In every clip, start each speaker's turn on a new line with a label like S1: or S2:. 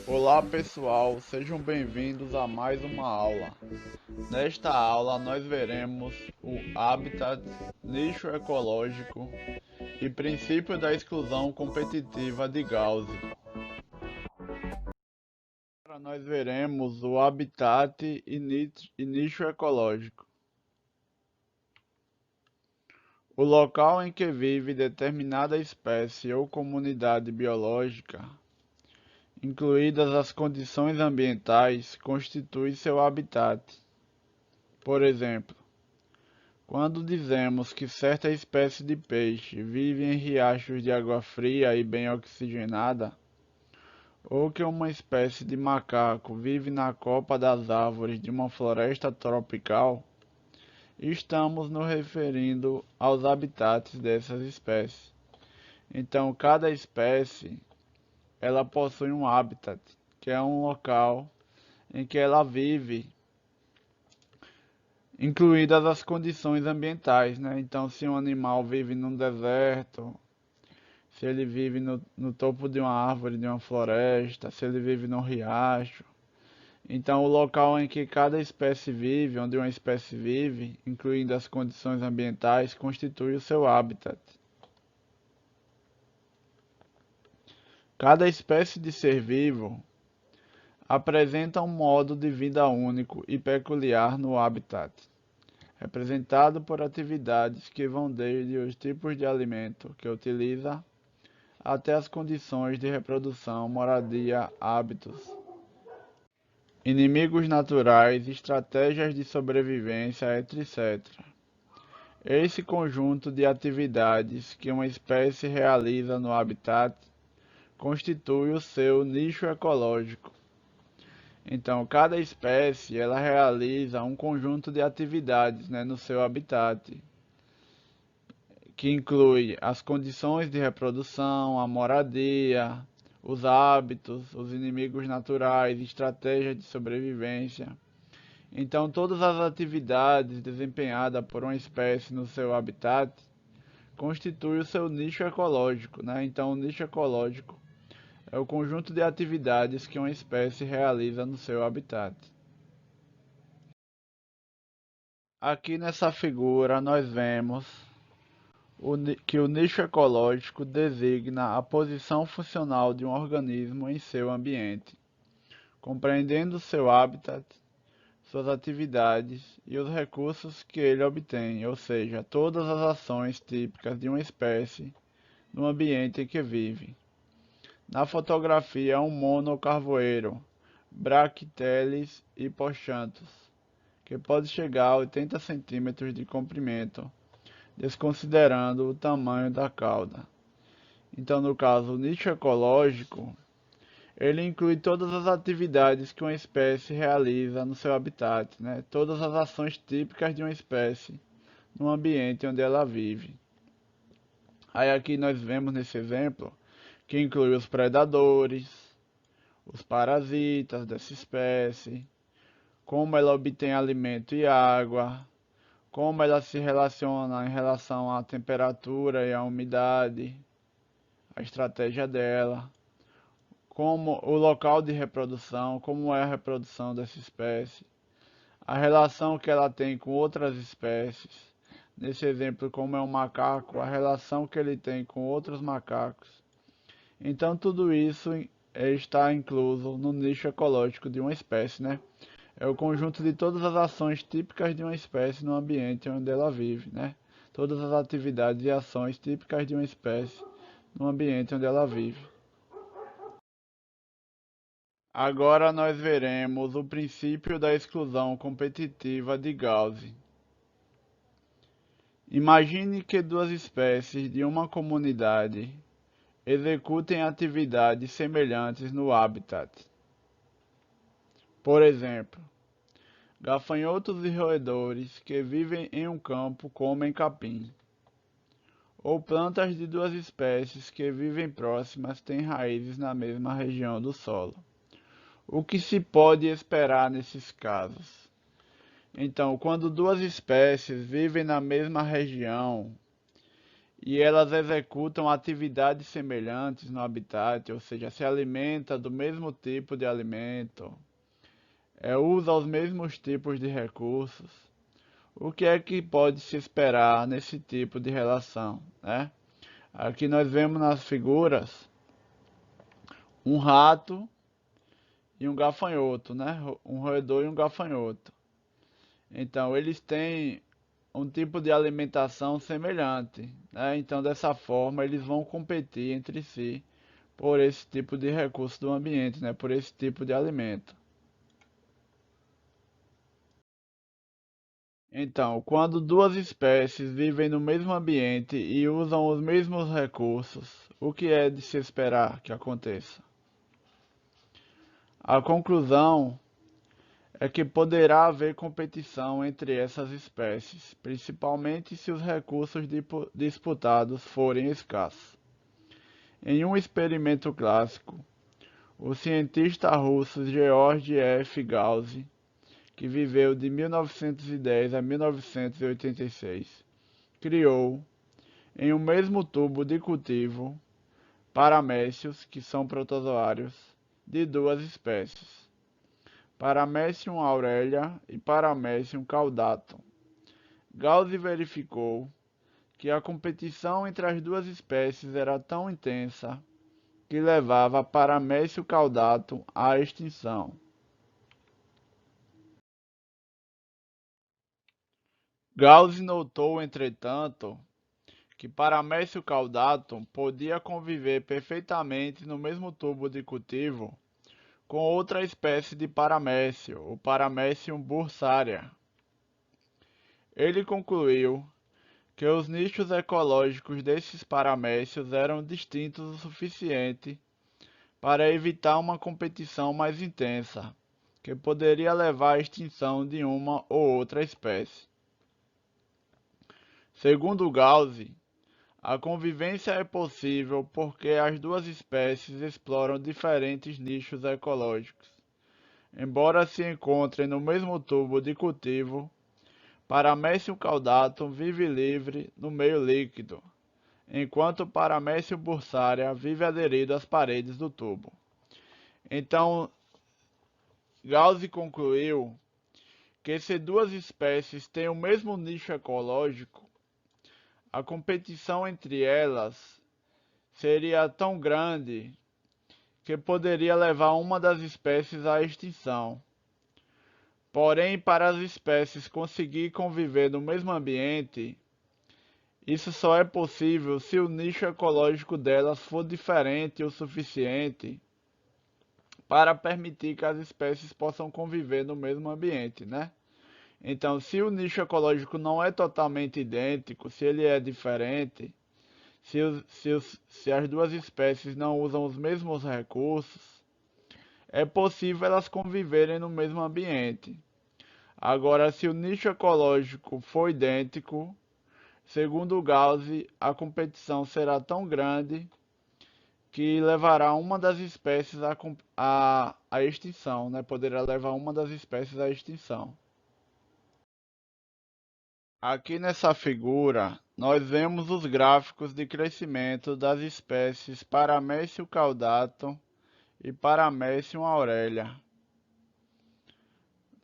S1: Olá pessoal, sejam bem-vindos a mais uma aula. Nesta aula nós veremos o habitat, nicho ecológico e princípio da exclusão competitiva de Gauss. Agora nós veremos o habitat e nicho ecológico. O local em que vive determinada espécie ou comunidade biológica, incluídas as condições ambientais, constitui seu habitat. Por exemplo, quando dizemos que certa espécie de peixe vive em riachos de água fria e bem oxigenada, ou que uma espécie de macaco vive na copa das árvores de uma floresta tropical, estamos nos referindo aos habitats dessas espécies. Então, cada espécie, ela possui um habitat, que é um local em que ela vive, incluídas as condições ambientais, né? Então, se um animal vive num deserto, se ele vive no topo de uma árvore, de uma floresta, se ele vive num riacho. Então, o local em que cada espécie vive, onde uma espécie vive, incluindo as condições ambientais, constitui o seu habitat. Cada espécie de ser vivo apresenta um modo de vida único e peculiar no habitat, representado por atividades que vão desde os tipos de alimento que utiliza até as condições de reprodução, moradia, hábitos, inimigos naturais, estratégias de sobrevivência, etc. Esse conjunto de atividades que uma espécie realiza no habitat constitui o seu nicho ecológico. Então, cada espécie ela realiza um conjunto de atividades, né, no seu habitat, que inclui as condições de reprodução, a moradia, os hábitos, os inimigos naturais, estratégias de sobrevivência. Então, todas as atividades desempenhadas por uma espécie no seu habitat constituem o seu nicho ecológico, né? Então, o nicho ecológico é o conjunto de atividades que uma espécie realiza no seu habitat. Aqui nessa figura nós vemos que o nicho ecológico designa a posição funcional de um organismo em seu ambiente, compreendendo seu habitat, suas atividades e os recursos que ele obtém, ou seja, todas as ações típicas de uma espécie no ambiente em que vive. Na fotografia, um monocarvoeiro, Brachyteles hiposxanthus, que pode chegar a 80 centímetros de comprimento, desconsiderando o tamanho da cauda. Então, no caso, o nicho ecológico, ele inclui todas as atividades que uma espécie realiza no seu habitat, né? Todas as ações típicas de uma espécie no ambiente onde ela vive. Aí aqui nós vemos nesse exemplo que inclui os predadores, os parasitas dessa espécie, como ela obtém alimento e água, como ela se relaciona em relação à temperatura e à umidade, a estratégia dela, como o local de reprodução, como é a reprodução dessa espécie, a relação que ela tem com outras espécies. Nesse exemplo, como é um macaco, a relação que ele tem com outros macacos. Então, tudo isso está incluso no nicho ecológico de uma espécie, né? É o conjunto de todas as ações típicas de uma espécie no ambiente onde ela vive, né? Todas as atividades e ações típicas de uma espécie no ambiente onde ela vive. Agora nós veremos o princípio da exclusão competitiva de Gauss. Imagine que duas espécies de uma comunidade executem atividades semelhantes no habitat. Por exemplo, gafanhotos e roedores que vivem em um campo comem capim, ou plantas de duas espécies que vivem próximas têm raízes na mesma região do solo. O que se pode esperar nesses casos? Então, quando duas espécies vivem na mesma região e elas executam atividades semelhantes no habitat, ou seja, se alimenta do mesmo tipo de alimento, usa os mesmos tipos de recursos. O que é que pode se esperar nesse tipo de relação, né? Aqui nós vemos nas figuras um rato e um gafanhoto, né? Um roedor e um gafanhoto. Então, eles têm um tipo de alimentação semelhante, né? Então, dessa forma, eles vão competir entre si por esse tipo de recurso do ambiente, né? Por esse tipo de alimento. Então, quando duas espécies vivem no mesmo ambiente e usam os mesmos recursos, o que é de se esperar que aconteça? A conclusão é que poderá haver competição entre essas espécies, principalmente se os recursos disputados forem escassos. Em um experimento clássico, o cientista russo Georg F. Gauss, que viveu de 1910 a 1986, criou, em um mesmo tubo de cultivo, paramécios, que são protozoários, de duas espécies, Paramecium aurelia e Paramecium caudatum. Gauss verificou que a competição entre as duas espécies era tão intensa que levava Paramecium caudatum à extinção. Gauss notou, entretanto, que Paramecium caudatum podia conviver perfeitamente no mesmo tubo de cultivo com outra espécie de paramécio, o Paramecium bursária. Ele concluiu que os nichos ecológicos desses paramécios eram distintos o suficiente para evitar uma competição mais intensa, que poderia levar à extinção de uma ou outra espécie. Segundo Gauss, a convivência é possível porque as duas espécies exploram diferentes nichos ecológicos. Embora se encontrem no mesmo tubo de cultivo, Paramecium caudatum vive livre no meio líquido, enquanto Paramecium bursária vive aderido às paredes do tubo. Então, Gauss concluiu que se duas espécies têm o mesmo nicho ecológico, a competição entre elas seria tão grande que poderia levar uma das espécies à extinção. Porém, para as espécies conseguir conviver no mesmo ambiente, isso só é possível se o nicho ecológico delas for diferente o suficiente para permitir que as espécies possam conviver no mesmo ambiente, né? Então, se o nicho ecológico não é totalmente idêntico, se ele é diferente, se as duas espécies não usam os mesmos recursos, é possível elas conviverem no mesmo ambiente. Agora, se o nicho ecológico for idêntico, segundo Gauss, a competição será tão grande que levará uma das espécies à extinção, né? Poderá levar uma das espécies à extinção. Aqui nessa figura, nós vemos os gráficos de crescimento das espécies Paramecium caudatum e Paramecium aurelia.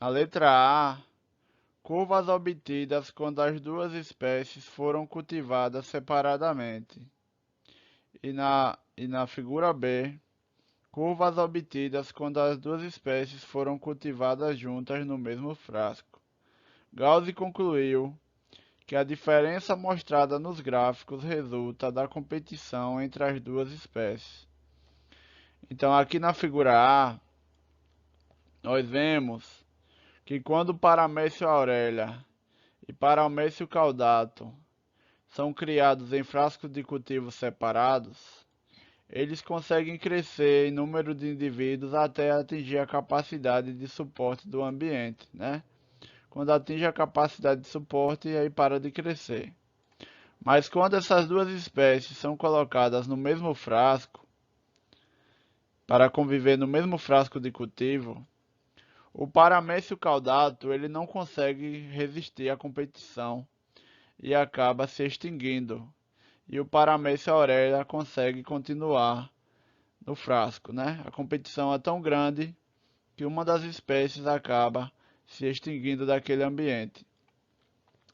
S1: Na letra A, curvas obtidas quando as duas espécies foram cultivadas separadamente. E na figura B, curvas obtidas quando as duas espécies foram cultivadas juntas no mesmo frasco. Gauss concluiu que a diferença mostrada nos gráficos resulta da competição entre as duas espécies. Então, aqui na figura A, nós vemos que quando Paramecium aurelia e Paramecium caudatum são criados em frascos de cultivo separados, eles conseguem crescer em número de indivíduos até atingir a capacidade de suporte do ambiente, né? Quando atinge a capacidade de suporte, aí para de crescer. Mas quando essas duas espécies são colocadas no mesmo frasco, para conviver no mesmo frasco de cultivo, o Paramecium caudatum ele não consegue resistir à competição e acaba se extinguindo. e o Paramécio aurelia consegue continuar no frasco, né? A competição é tão grande que uma das espécies acaba se extinguindo daquele ambiente.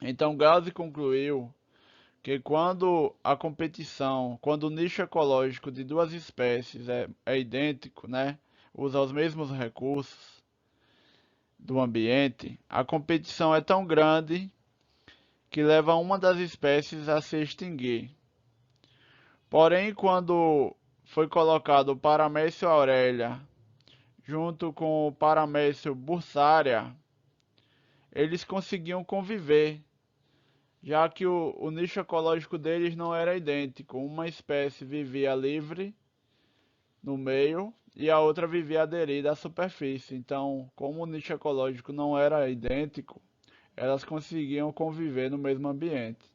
S1: Então Gauss concluiu que quando o nicho ecológico de duas espécies é idêntico, né? Usa os mesmos recursos do ambiente, a competição é tão grande que leva uma das espécies a se extinguir. Porém, quando foi colocado o Paramécio aurelia junto com o Paramécio bursária, eles conseguiam conviver, já que o nicho ecológico deles não era idêntico. Uma espécie vivia livre no meio e a outra vivia aderida à superfície. Então, como o nicho ecológico não era idêntico, elas conseguiam conviver no mesmo ambiente.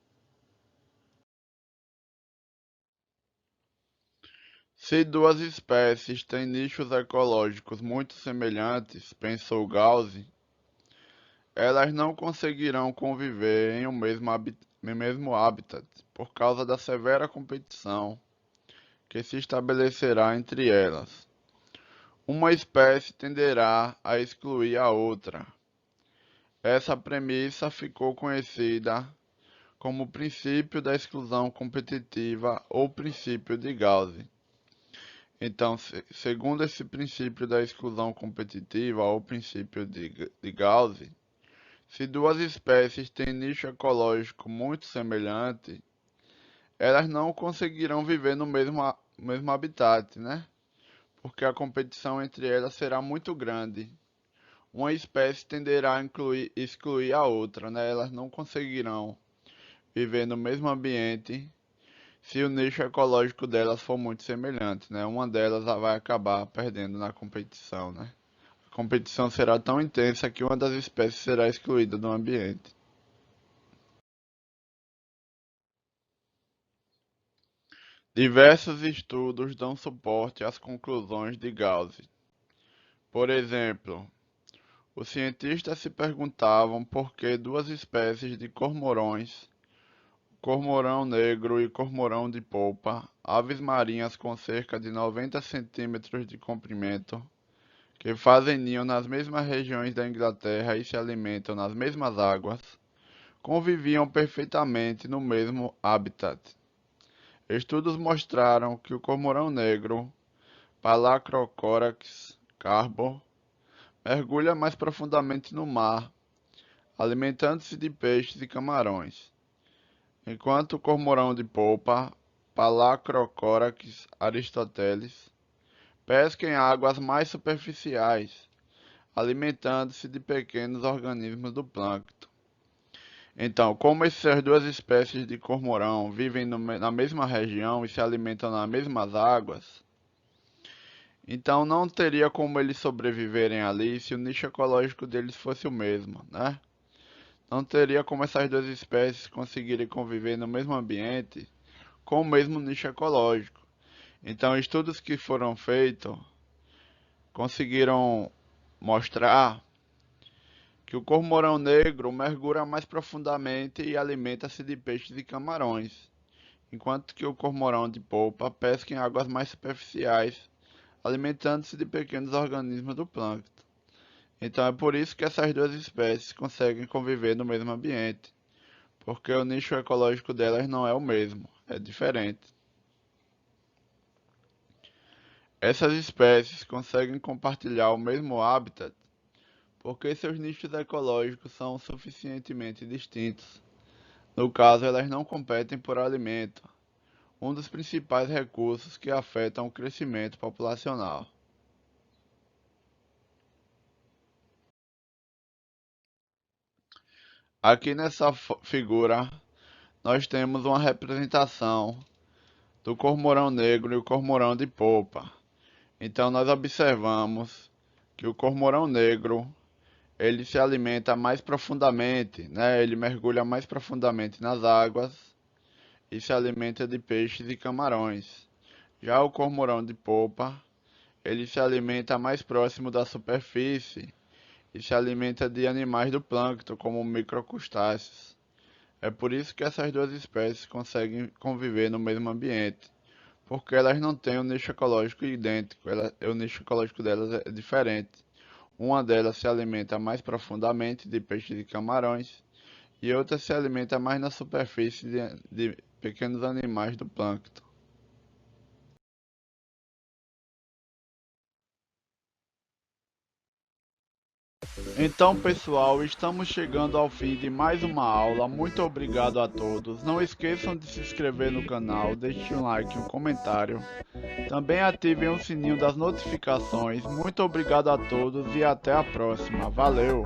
S1: Se duas espécies têm nichos ecológicos muito semelhantes, pensou Gauss, elas não conseguirão conviver em um mesmo habitat por causa da severa competição que se estabelecerá entre elas. Uma espécie tenderá a excluir a outra. Essa premissa ficou conhecida como princípio da exclusão competitiva ou princípio de Gauss. Então, segundo esse princípio da exclusão competitiva ou princípio de Gauss, se duas espécies têm nicho ecológico muito semelhante, elas não conseguirão viver no mesmo habitat, né? Porque a competição entre elas será muito grande. Uma espécie tenderá a excluir a outra, né? Elas não conseguirão viver no mesmo ambiente se o nicho ecológico delas for muito semelhante, né? Uma delas vai acabar perdendo na competição, né? A competição será tão intensa que uma das espécies será excluída do ambiente. Diversos estudos dão suporte às conclusões de Gauss. Por exemplo, os cientistas se perguntavam por que duas espécies de cormorões, cormorão negro e cormorão de polpa, aves marinhas com cerca de 90 centímetros de comprimento, que fazem ninho nas mesmas regiões da Inglaterra e se alimentam nas mesmas águas, conviviam perfeitamente no mesmo habitat. Estudos mostraram que o cormorão negro, Palacrocorax carbo, mergulha mais profundamente no mar, alimentando-se de peixes e camarões, enquanto o cormorão de polpa, Palacrocorax aristotelis, pesca em águas mais superficiais, alimentando-se de pequenos organismos do plâncton. Então, como essas duas espécies de cormorão vivem na mesma região e se alimentam nas mesmas águas, então não teria como eles sobreviverem ali se o nicho ecológico deles fosse o mesmo, né? Não teria como essas duas espécies conseguirem conviver no mesmo ambiente com o mesmo nicho ecológico. Então, estudos que foram feitos conseguiram mostrar que o cormorão negro mergulha mais profundamente e alimenta-se de peixes e camarões, enquanto que o cormorão de polpa pesca em águas mais superficiais, alimentando-se de pequenos organismos do plâncton. Então é por isso que essas duas espécies conseguem conviver no mesmo ambiente, porque o nicho ecológico delas não é o mesmo, é diferente. Essas espécies conseguem compartilhar o mesmo habitat porque seus nichos ecológicos são suficientemente distintos. No caso, elas não competem por alimento, um dos principais recursos que afetam o crescimento populacional. Aqui nessa figura, nós temos uma representação do cormorão negro e o cormorão de polpa. Então, nós observamos que o cormorão negro ele se alimenta mais profundamente, né? Ele mergulha mais profundamente nas águas e se alimenta de peixes e camarões. Já o cormorão de polpa, ele se alimenta mais próximo da superfície e se alimenta de animais do plâncton, como microcrustáceos. É por isso que essas duas espécies conseguem conviver no mesmo ambiente, porque elas não têm um nicho ecológico idêntico, o nicho ecológico delas é diferente. Uma delas se alimenta mais profundamente de peixes e camarões, e outra se alimenta mais na superfície de pequenos animais do plâncton. Então, pessoal, estamos chegando ao fim de mais uma aula. Muito obrigado a todos. Não esqueçam de se inscrever no canal, deixe um like e um comentário. Também ativem o sininho das notificações. Muito obrigado a todos e até a próxima. Valeu!